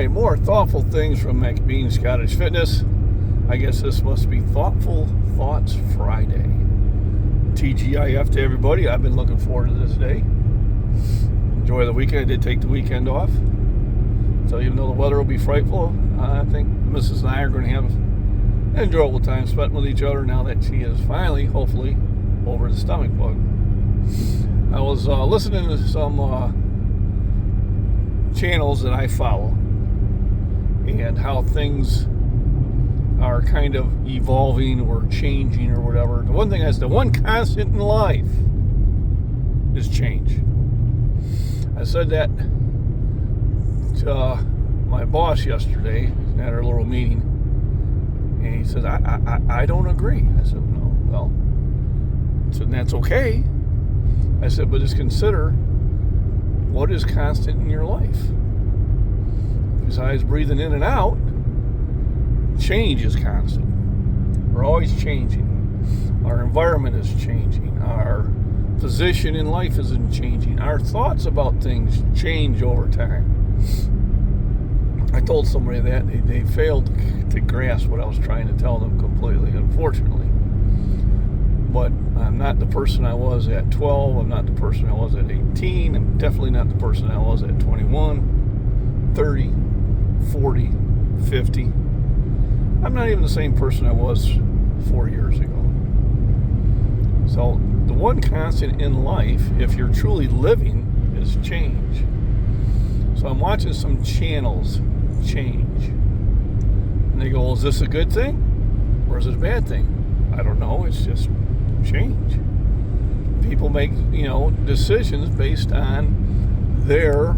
right, more thoughtful things from McBean's Cottage Fitness. I guess this must be Thoughtful Thoughts Friday. TGIF to everybody. I've been looking forward to this day. Enjoy the weekend. I did take the weekend off. So even though the weather will be frightful, I think Mrs. and I are going to have an enjoyable time spent with each other now that she is finally, hopefully, over the stomach bug. I was listening to some channels that I follow and how things are kind of evolving or changing or whatever. The one thing the one constant in life is change. I said that to my boss yesterday at our little meeting, and he said, I don't agree. I said, no, well, I said, that's okay. I said, but just consider what is constant in your life. Besides breathing in and out, change is constant. We're always changing. Our environment is changing. Our position in life isn't changing. Our thoughts about things change over time. I told somebody that they failed to grasp what I was trying to tell them completely, unfortunately. But I'm not the person I was at 12. I'm not the person I was at 18. I'm definitely not the person I was at 21, 30, 40, 50. I'm not even the same person I was 4 years ago. So the one constant in life, if you're truly living, is change. So I'm watching some channels change. And they go, well, is this a good thing? Or is it a bad thing? I don't know. It's just change. People make, decisions based on their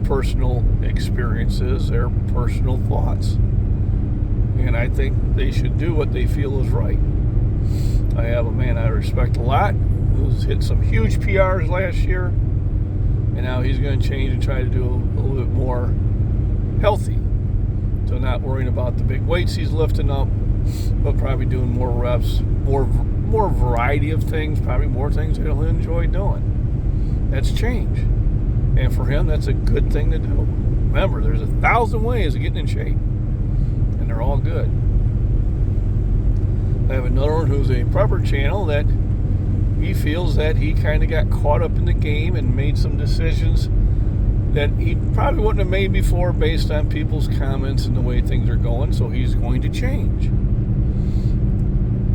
personal experiences, their personal thoughts. And I think they should do what they feel is right. I have a man I respect a lot who's hit some huge PRs last year, and now he's going to change and try to do a little bit more healthy. So not worrying about the big weights he's lifting up, but probably doing more reps, more variety of things, probably more things that he'll enjoy doing. That's change. And for him, that's a good thing to do. Remember, there's 1,000 ways of getting in shape. And they're all good. I have another one who's a prepper channel that he feels that he kind of got caught up in the game and made some decisions that he probably wouldn't have made before based on people's comments and the way things are going, so he's going to change.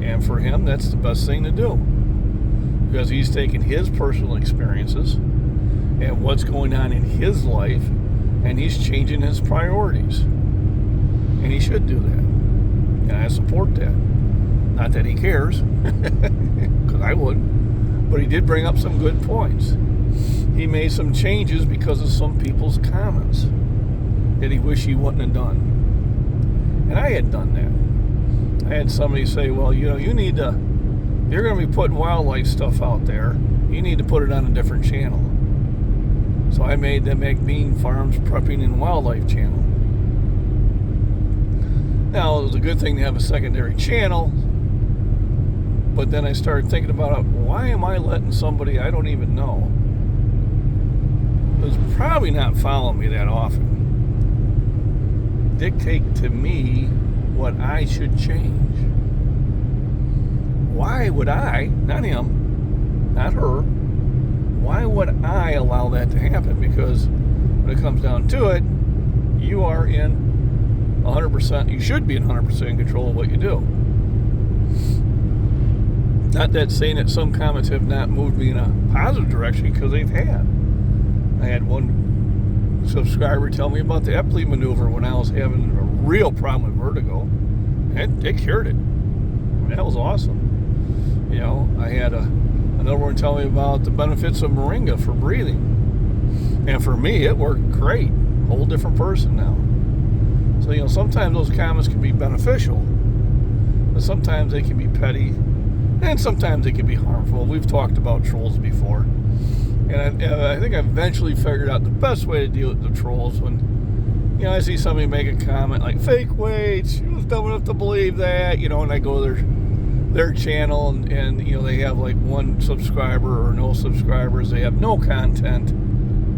And for him, that's the best thing to do, because he's taking his personal experiences and what's going on in his life, and he's changing his priorities. And he should do that. And I support that. Not that he cares, because I wouldn't. But he did bring up some good points. He made some changes because of some people's comments that he wished he wouldn't have done. And I had done that. I had somebody say, well, you need to, you're going to be putting wildlife stuff out there. You need to put it on a different channel. So I made the McBean Farms Prepping and Wildlife channel. Now, it was a good thing to have a secondary channel, but then I started thinking about, why am I letting somebody I don't even know, who's probably not following me that often, dictate to me what I should change? Why would I, not him, not her, why would I allow that to happen? Because when it comes down to it, you are in 100%, you should be in 100% control of what you do. Not that saying that some comments have not moved me in a positive direction, because they've had. I had one subscriber tell me about the Epley maneuver when I was having a real problem with vertigo, and it cured it. That was awesome. I had another one tell me about the benefits of moringa for breathing, and for me it worked great. Whole different person now. So sometimes those comments can be beneficial, but sometimes they can be petty, and sometimes they can be harmful. We've talked about trolls before, and I think I eventually figured out the best way to deal with the trolls when I see somebody make a comment like fake weights, who's dumb enough to believe that, and I go to their channel and they have like one subscriber or no subscribers, they have no content,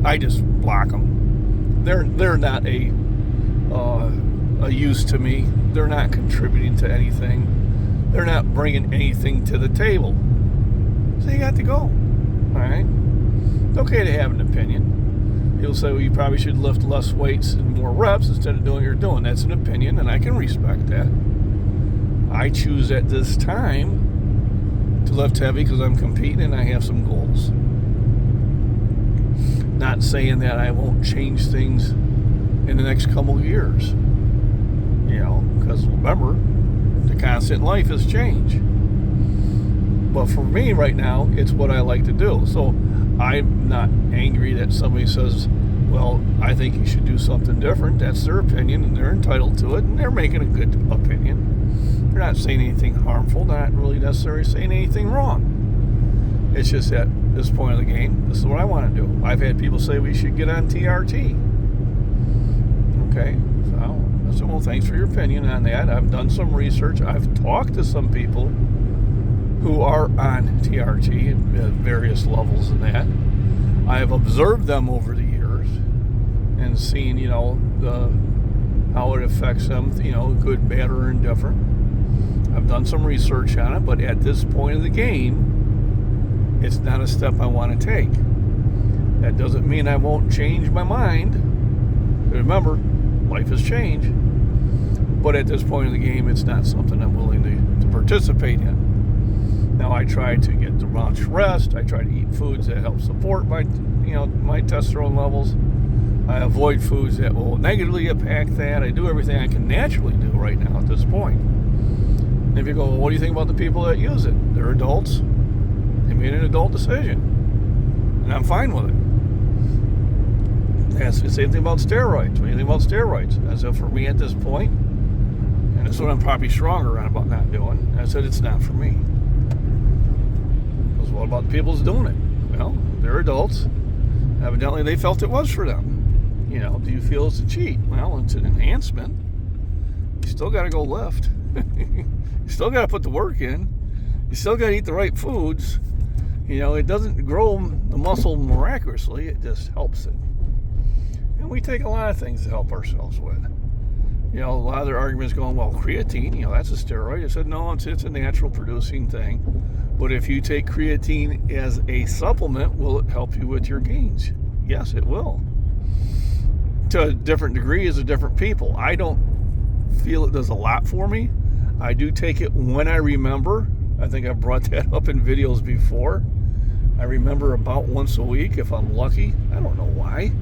I just block them. They're not a a use to me. They're not contributing to anything. They're not bringing anything to the table. So you got to go. All right? It's okay to have an opinion. People say, well, you probably should lift less weights and more reps instead of doing what you're doing. That's an opinion, and I can respect that. I choose at this time to lift heavy because I'm competing and I have some goals. Not saying that I won't change things in the next couple of years. Because remember, the constant life is change. But for me right now, it's what I like to do. So I'm not angry that somebody says, well, I think you should do something different. That's their opinion, and they're entitled to it, and they're making a good opinion. They're not saying anything harmful, not really necessarily saying anything wrong. It's just at this point of the game, this is what I want to do. I've had people say we should get on TRT. Okay, so I said, well, thanks for your opinion on that. I've done some research. I've talked to some people who are on TRT at various levels of that. I have observed them over the years and seen, how it affects them, good, bad, or indifferent. I've done some research on it, but at this point of the game, it's not a step I want to take. That doesn't mean I won't change my mind. Remember, life has changed. But at this point of the game, it's not something I'm willing to participate in. Now, I try to get the much rest. I try to eat foods that help support my testosterone levels. I avoid foods that will negatively impact that. I do everything I can naturally do right now at this point. And if you go, well, what do you think about the people that use it? They're adults. They made an adult decision. And I'm fine with it. That's the same thing about steroids. What do you think about steroids? As if for me at this point, and this is what I'm probably stronger on about not doing, I said it's not for me. Because what about the people that's doing it? Well, they're adults. Evidently, they felt it was for them. Do you feel it's a cheat? Well, it's an enhancement. You still got to go lift. You still got to put the work in. You still got to eat the right foods. It doesn't grow the muscle miraculously. It just helps it. And we take a lot of things to help ourselves with. A lot of their arguments going, well, creatine, that's a steroid. I said, no, it's a natural producing thing. But if you take creatine as a supplement, will it help you with your gains? Yes, it will. To a different degree as a different people. I don't feel it does a lot for me. I do take it when I remember. I think I've brought that up in videos before. I remember about once a week if I'm lucky. I don't know why.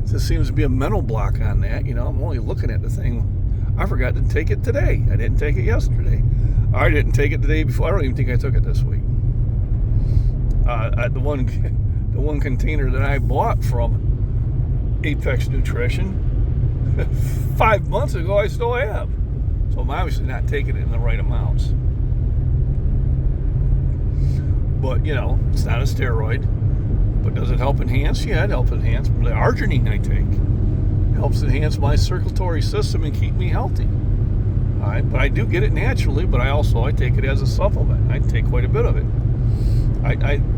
There seems to be a mental block on that. I'm only looking at the thing. I forgot to take it today. I didn't take it yesterday. I didn't take it the day before. I don't even think I took it this week. The one container that I bought from Apex Nutrition 5 months ago, I still have. So I'm obviously not taking it in the right amounts. But, it's not a steroid. But does it help enhance? Yeah, it helps enhance. The arginine I take helps enhance my circulatory system and keep me healthy. All right, but I do get it naturally, but I take it as a supplement. I take quite a bit of it.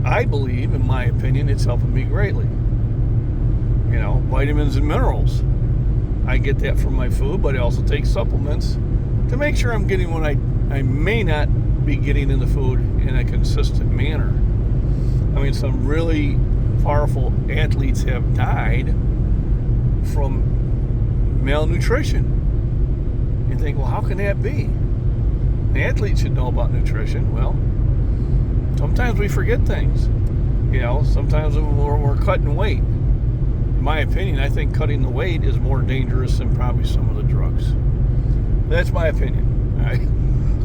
I believe, in my opinion, it's helping me greatly. Vitamins and minerals. I get that from my food, but I also take supplements to make sure I'm getting what I may not be getting in the food in a consistent manner. Some really powerful athletes have died from malnutrition. You think, well, how can that be? The athletes should know about nutrition. Well, sometimes we forget things. Sometimes we're cutting weight. In my opinion, I think cutting the weight is more dangerous than probably some of the drugs. That's my opinion.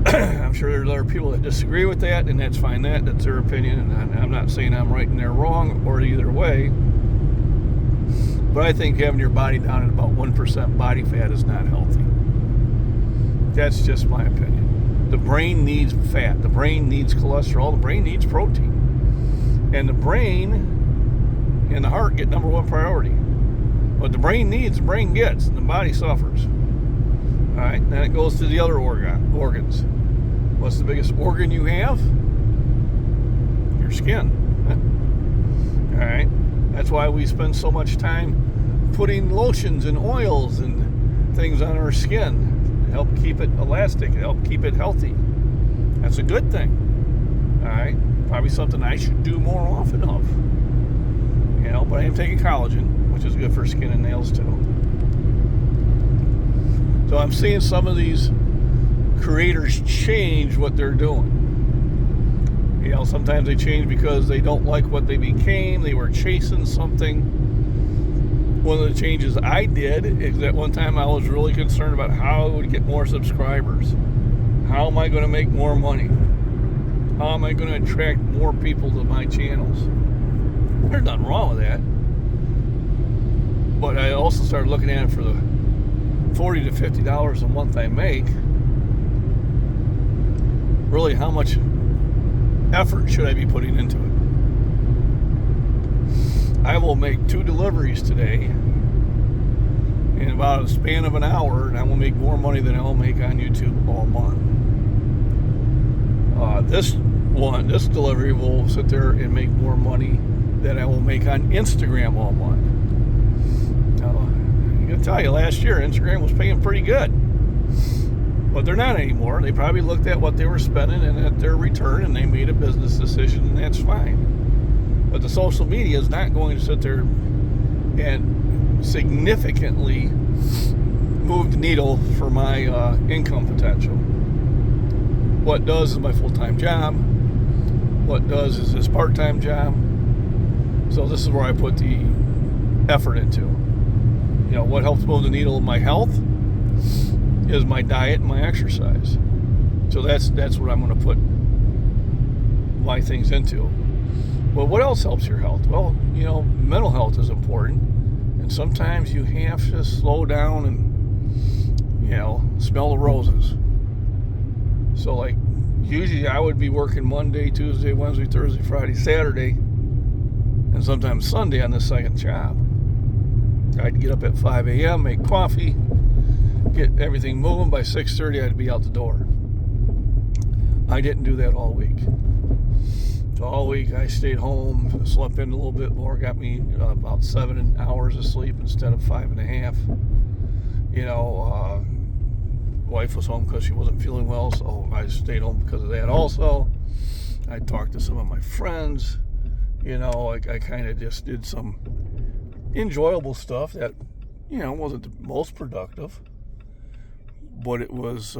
I'm sure there's other people that disagree with that, and that's fine. That's their opinion, and I'm not saying I'm right and they're wrong or either way. But I think having your body down at about 1% body fat is not healthy. That's just my opinion. The brain needs fat. The brain needs cholesterol. The brain needs protein. And the brain and the heart get number one priority. What the brain needs, the brain gets, and the body suffers. All right, then it goes to the other organs. What's the biggest organ you have? Your skin. All right, that's why we spend so much time putting lotions and oils and things on our skin, help keep it elastic, help keep it healthy. That's a good thing. All right, probably something I should do more often of. But I am taking collagen, which is good for skin and nails too. So I'm seeing some of these creators change what they're doing. Sometimes they change because they don't like what they became. They were chasing something. One of the changes I did is that one time I was really concerned about how I would get more subscribers. How am I going to make more money? How am I going to attract more people to my channels? There's nothing wrong with that. But I also started looking at it for the $40 to $50 a month I make. Really, how much effort should I be putting into it? I will make 2 deliveries today in about a span of an hour, and I will make more money than I will make on YouTube all month. This delivery will sit there and make more money than I will make on Instagram all month. Now, I'm going to tell you, last year Instagram was paying pretty good. But they're not anymore. They probably looked at what they were spending and at their return, and they made a business decision, and that's fine. But the social media is not going to sit there and significantly move the needle for my income potential. What does is my full-time job. What does is this part-time job. So this is where I put the effort into. What helps move the needle in my health is my diet and my exercise. So that's what I'm going to put my things into. Well, what else helps your health? Well, mental health is important. And sometimes you have to slow down and, smell the roses. So, like, usually I would be working Monday, Tuesday, Wednesday, Thursday, Friday, Saturday, and sometimes Sunday on the second job. I'd get up at 5 a.m., make coffee, get everything moving. By 6:30, I'd be out the door. I didn't do that all week. So all week I stayed home, slept in a little bit more, got me about 7 hours of sleep instead of 5.5. Wife was home because she wasn't feeling well, so I stayed home because of that also. I talked to some of my friends. I kind of just did some enjoyable stuff that, wasn't the most productive, but it was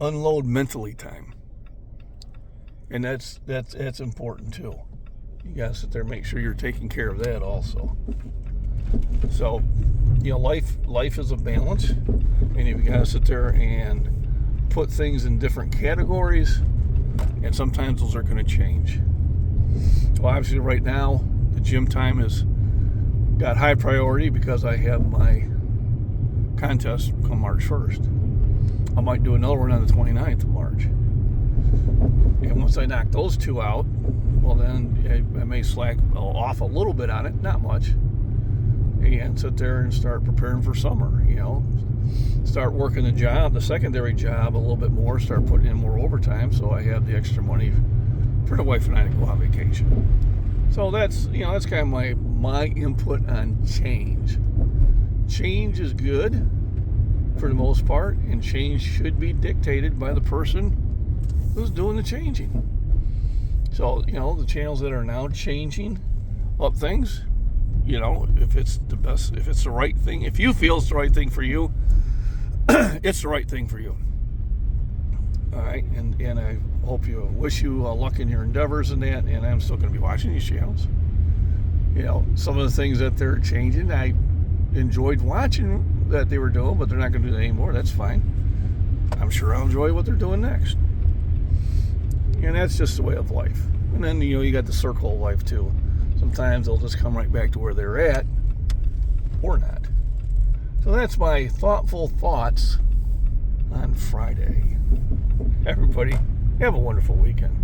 unload mentally time. And that's important too. You gotta sit there and make sure you're taking care of that also. So, life is a balance, and you gotta sit there and put things in different categories, and sometimes those are going to change. So obviously right now the gym time has got high priority because I have my contest come March 1st. I might do another one on the 29th of March. And once I knock those 2 out, well, then I may slack off a little bit on it, not much, and sit there and start preparing for summer. Start working the secondary job a little bit more, start putting in more overtime so I have the extra money for the wife and I to go on vacation. So that's kind of my input on change. Change is good for the most part, and change should be dictated by the person who's doing the changing. So, the channels that are now changing up things, if it's the best, if it's the right thing, if you feel it's the right thing for you, it's the right thing for you. All right, and I wish you luck in your endeavors and that, and I'm still going to be watching these channels. Some of the things that they're changing, I enjoyed watching that they were doing, but they're not going to do that anymore. That's fine. I'm sure I'll enjoy what they're doing next. And that's just the way of life. And then, you got the circle of life too. Sometimes they'll just come right back to where they're at, or not. So that's my thoughtful thoughts on Friday. Everybody, have a wonderful weekend.